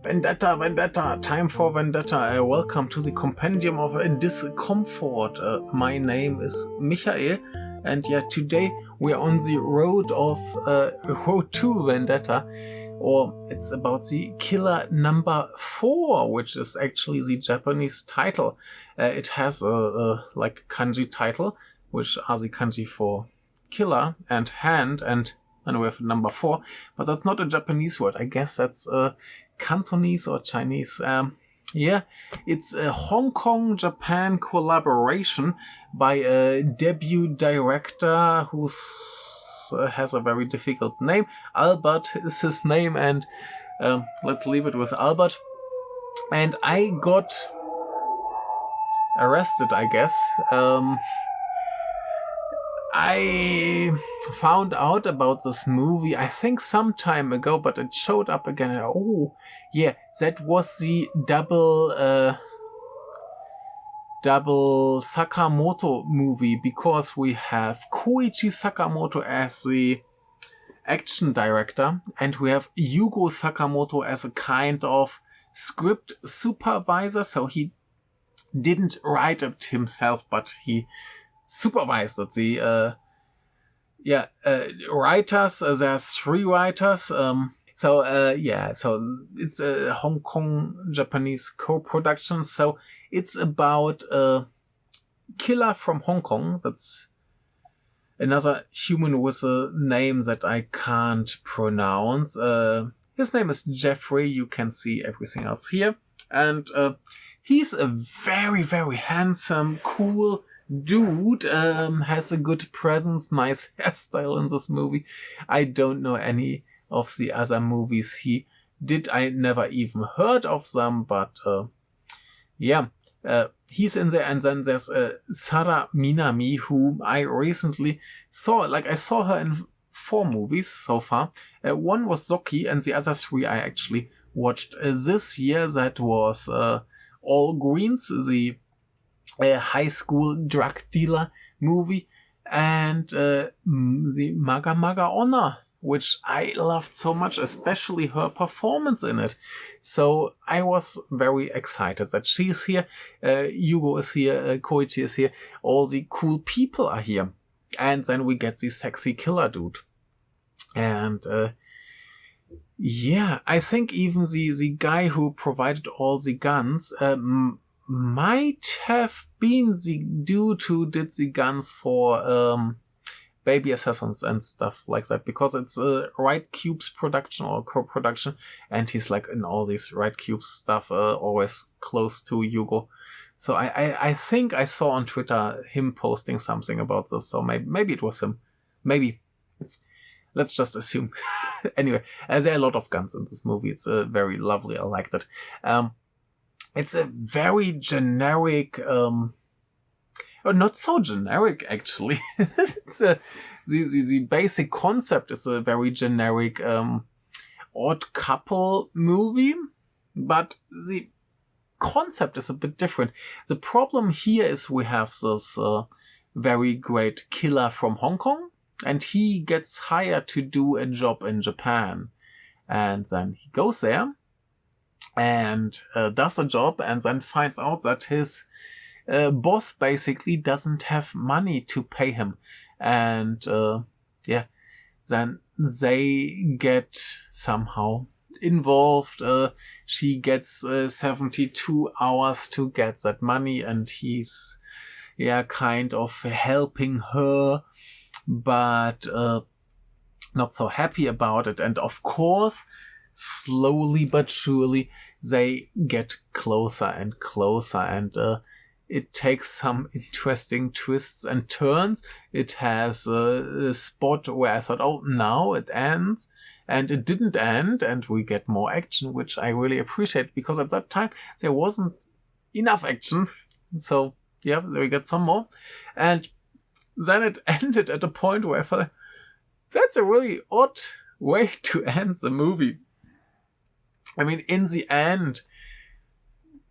Vendetta, Vendetta, time for Vendetta. Welcome to the Compendium of Discomfort. My name is Michael, and today we're on the road to Vendetta, or it's about the killer number 4, which is actually the Japanese title. It has a kanji title, which are the kanji for killer and hand, and we have number 4, but that's not a Japanese word. I guess that's Cantonese or Chinese. It's a Hong Kong Japan collaboration by a debut director who has a very difficult name. Albert is his name, and let's leave it with Albert. And I got arrested, I guess. I found out about this movie, I think some time ago, but it showed up again. And that was the double Sakamoto movie, because we have Koichi Sakamoto as the action director, and we have Yugo Sakamoto as a kind of script supervisor. So he didn't write it himself, but he supervised it. The writers, there's 3 writers. So it's a Hong Kong Japanese co-production. So it's about a killer from Hong Kong. That's another human with a name that I can't pronounce. His name is Jeffrey. You can see everything else here. And he's a very, very handsome, cool dude, has a good presence, nice hairstyle in this movie. I don't know any of the other movies he did. I never even heard of them, but he's in there. And then there's Sara Minami, who I recently saw. I saw her in 4 movies so far. One was Zoki, and the other 3 I actually watched this year. That was All Greens, the high school drug dealer movie, and the Maga Maga Honor, which I loved so much, especially her performance in it. So I was very excited that she's here. Yugo is here, Koichi is here, all the cool people are here. And then we get the sexy killer dude. And I think even the guy who provided all the guns might have been the dude who did the guns for Baby Assassins and stuff like that, because it's Right Cube's production or co-production, and he's in all these Right Cube stuff, always close to Yugo. So I think I saw on Twitter him posting something about this, so maybe it was him. Maybe. Let's just assume. Anyway, there are a lot of guns in this movie. It's very lovely. I liked it. It's a very generic, not so generic actually. It's the basic concept is a very generic, odd couple movie, but the concept is a bit different. The problem here is we have this very great killer from Hong Kong, and he gets hired to do a job in Japan, and then he goes there and does a job, and then finds out that his boss basically doesn't have money to pay him. And then they get somehow involved. She gets 72 hours to get that money, and he's kind of helping her, but not so happy about it. And of course, slowly but surely, they get closer and closer, and it takes some interesting twists and turns. It has a spot where I thought, now it ends, and it didn't end, and we get more action, which I really appreciate, because at that time there wasn't enough action. So we get some more, and then it ended at a point where I thought, that's a really odd way to end the movie. I mean, in the end,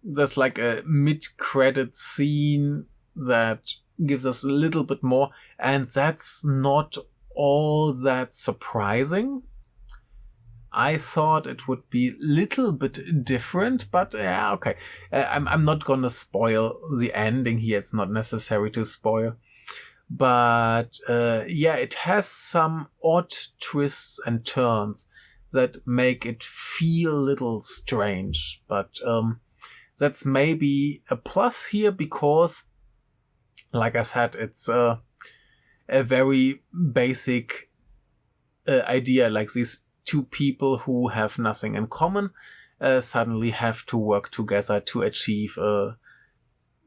there's a mid-credit scene that gives us a little bit more, and that's not all that surprising. I thought it would be a little bit different, but yeah, okay. I'm not gonna spoil the ending here. It's not necessary to spoil. But yeah, it has some odd twists and turns that make it feel a little strange. But that's maybe a plus here because, like I said, it's a very basic idea. Like these two people who have nothing in common suddenly have to work together to achieve a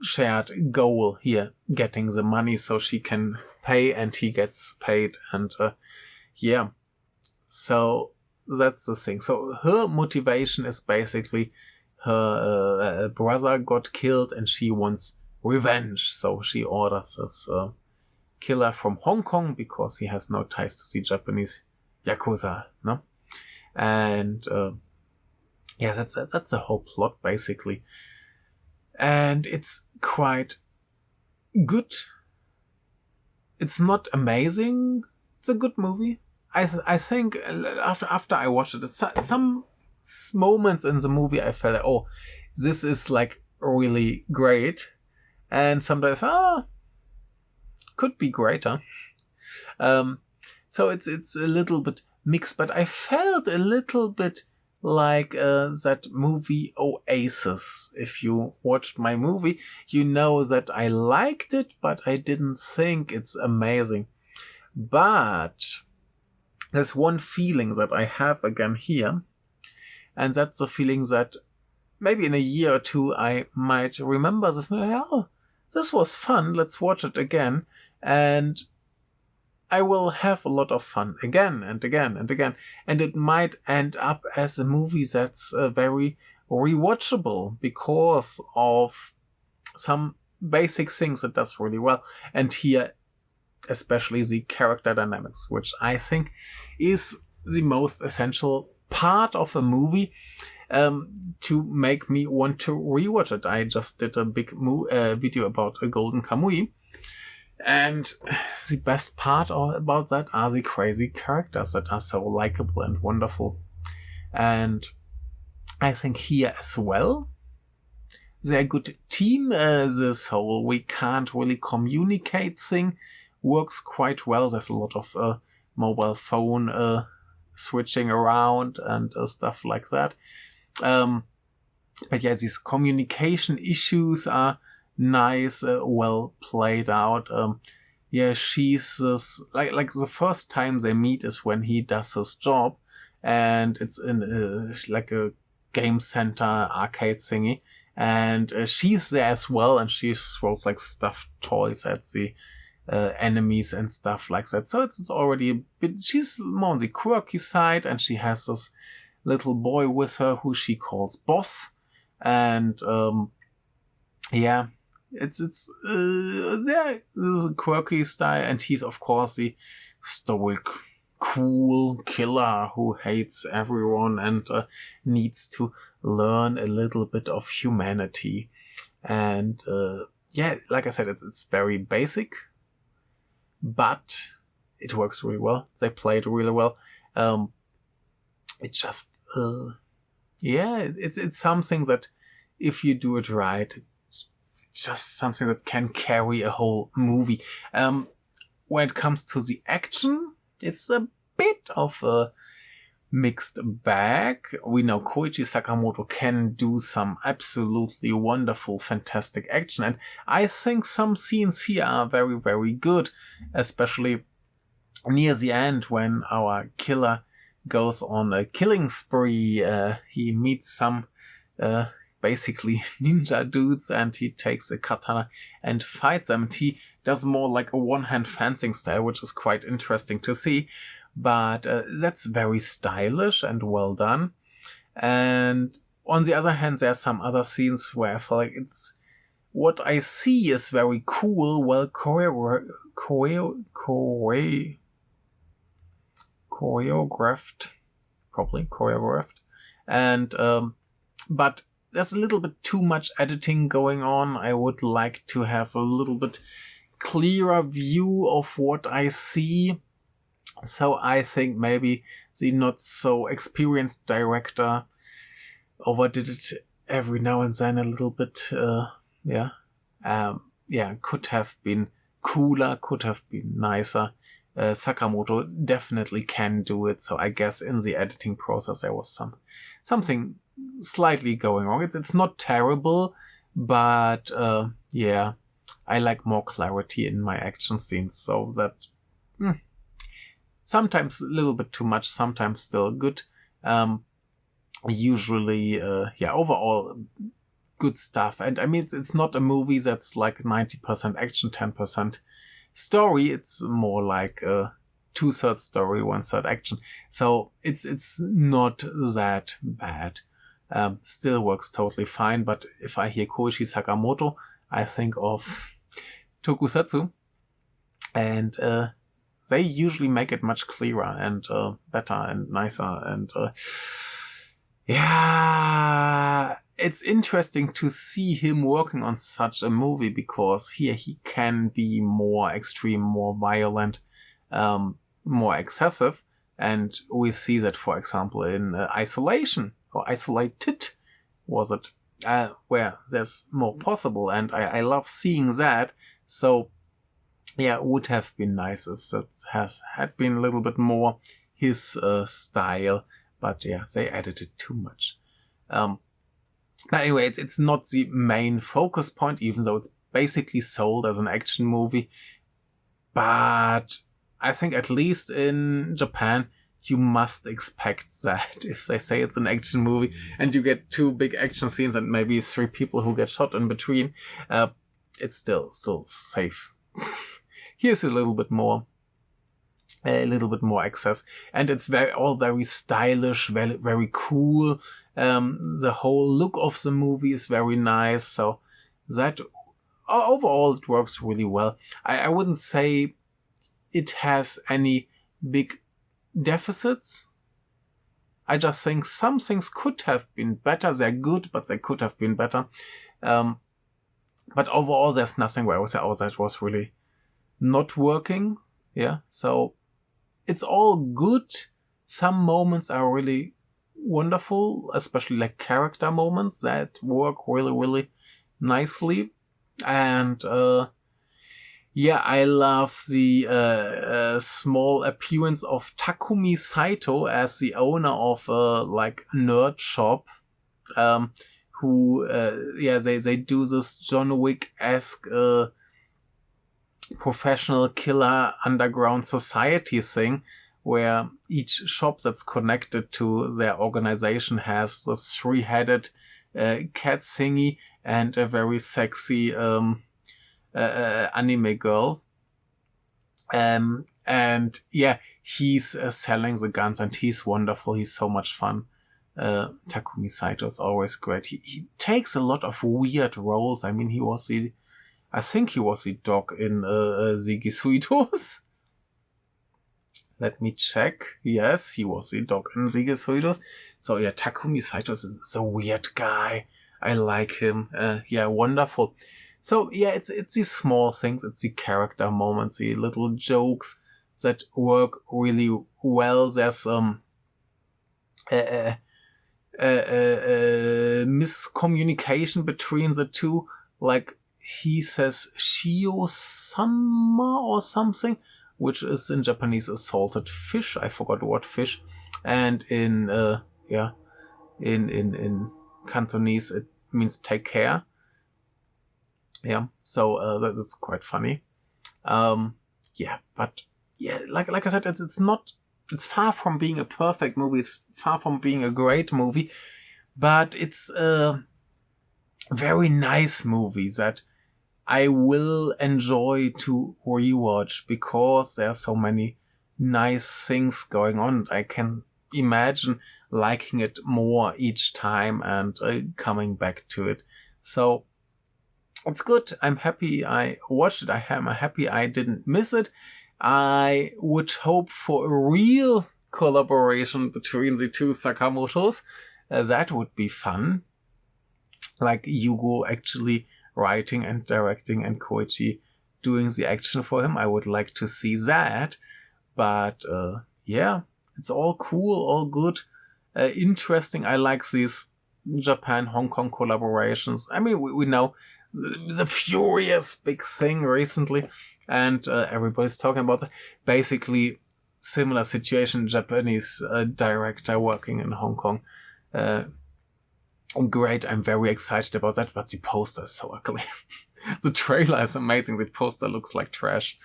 shared goal here, getting the money so she can pay and he gets paid. And yeah, so that's the thing. So her motivation is basically her brother got killed and she wants revenge. So she orders this killer from Hong Kong because he has no ties to the Japanese Yakuza, no? And yeah, that's the whole plot basically. And it's quite good. It's not amazing. It's a good movie. I think after I watched it, some moments in the movie I felt like, oh, this is like really great. And sometimes, could be greater. So it's a little bit mixed, but I felt a little bit like that movie Oasis. If you watched my movie, you know that I liked it, but I didn't think it's amazing. But there's one feeling that I have again here, and that's the feeling that maybe in a year or two I might remember this movie. Oh, this was fun, let's watch it again, and I will have a lot of fun again and again and again. And it might end up as a movie that's very rewatchable because of some basic things it does really well. And here, especially the character dynamics, which I think is the most essential part of a movie to make me want to rewatch it. I just did a big video about a Golden Kamuy. And the best part about that are the crazy characters that are so likable and wonderful. And I think here as well, they're a good team. This whole we can't really communicate thing works quite well. There's a lot of mobile phone switching around and stuff like that. But yeah, these communication issues are nice, well played out. Yeah, she's this, like the first time they meet is when he does his job, and it's in like a game center arcade thingy, and she's there as well, and she throws like stuffed toys at the enemies and stuff like that. So it's already a bit, she's more on the quirky side, and she has this little boy with her who she calls Boss, and yeah. It's yeah, this is a quirky style, and he's of course the stoic, cool killer who hates everyone and needs to learn a little bit of humanity. And yeah, like I said, it's very basic, but it works really well. They play it really well. It just yeah, it's something that if you do it right, just something that can carry a whole movie. When it comes to the action, it's a bit of a mixed bag. We know Koichi Sakamoto can do some absolutely wonderful, fantastic action, and I think some scenes here are very, very good, especially near the end when our killer goes on a killing spree. He meets some basically ninja dudes, and he takes a katana and fights them. And he does more like a one-hand fencing style, which is quite interesting to see. But that's very stylish and well done. And on the other hand, there are some other scenes where I feel like it's what I see is very cool, well choreographed, probably choreographed, and but there's a little bit too much editing going on. I would like to have a little bit clearer view of what I see. So I think maybe the not so experienced director overdid it every now and then a little bit. Could have been cooler, could have been nicer. Sakamoto definitely can do it, so I guess in the editing process there was something slightly going wrong. It's not terrible, but I like more clarity in my action scenes, so that sometimes a little bit too much, sometimes still good. Usually, overall good stuff. And I mean, it's not a movie that's like 90% action, 10% story. It's more like a 2/3 story, 1/3 action. So it's not that bad. Still works totally fine. But if I hear Koichi Sakamoto, I think of Tokusatsu, and they usually make it much clearer and better and nicer. And it's interesting to see him working on such a movie, because here he can be more extreme, more violent, more excessive. And we see that, for example, in Isolation, or Isolated, was it? Where there's more possible. And I love seeing that. So, it would have been nice if that had been a little bit more his style. But they edited too much. But anyway, it's not the main focus point, even though it's basically sold as an action movie. But I think at least in Japan, you must expect that if they say it's an action movie and you get 2 big action scenes and maybe 3 people who get shot in between, it's still safe. Here's a little bit more access, and it's all very stylish, very, very cool. The whole look of the movie is very nice, so that overall it works really well. I wouldn't say it has any big deficits. I just think some things could have been better. They're good, but they could have been better. But overall, there's nothing where I would say, that was really not working. So it's all good. Some moments are really wonderful, especially like character moments that work really, really nicely. And I love the small appearance of Takumi Saito as the owner of a nerd shop, who they do this John Wick-esque professional killer underground society thing, where each shop that's connected to their organization has this 3-headed cat thingy and a very sexy anime girl. He's selling the guns, and he's wonderful. He's so much fun. Takumi Saito is always great. He takes a lot of weird roles. I mean, I think he was the dog in Ziggy Suitos. Let me check. Yes, he was the dog in Ziggy Suitos. So Takumi Saito is a weird guy. I like him. Wonderful. So it's these small things. It's the character moments, the little jokes that work really well. There's miscommunication between the two. Like, he says Shio-sama or something, which is in Japanese a salted fish. I forgot what fish. And in Cantonese it means take care. So that's quite funny. Like I said, it's far from being a perfect movie. It's far from being a great movie, but it's a very nice movie that I will enjoy to rewatch, because there are so many nice things going on. I can imagine liking it more each time and coming back to it. So it's good. I'm happy I watched it. I'm happy I didn't miss it. I would hope for a real collaboration between the two Sakamotos. That would be fun. Like Yugo actually writing and directing and Koichi doing the action for him. I would like to see that. But it's all cool, all good, interesting. I like these Japan-Hong Kong collaborations. I mean, we know the furious big thing recently, and everybody's talking about it. Basically, similar situation, Japanese director working in Hong Kong. Great, I'm very excited about that, but the poster is so ugly. The trailer is amazing, the poster looks like trash.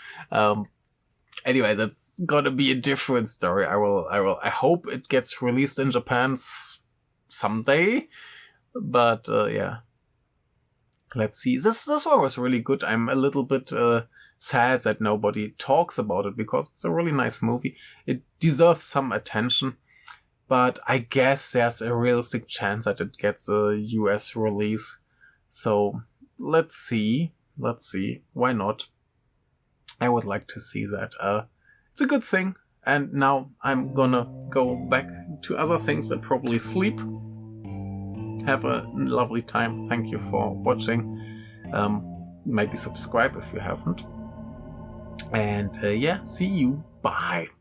Anyway, that's gonna be a different story. I hope it gets released in Japan someday. But yeah, let's see. This one was really good. I'm a little bit sad that nobody talks about it, because it's a really nice movie. It deserves some attention, but I guess there's a realistic chance that it gets a US release. So let's see. Why not? I would like to see that. It's a good thing. And now I'm gonna go back to other things and probably sleep. Have a lovely time. Thank you for watching. Maybe subscribe if you haven't. And yeah, see you. Bye.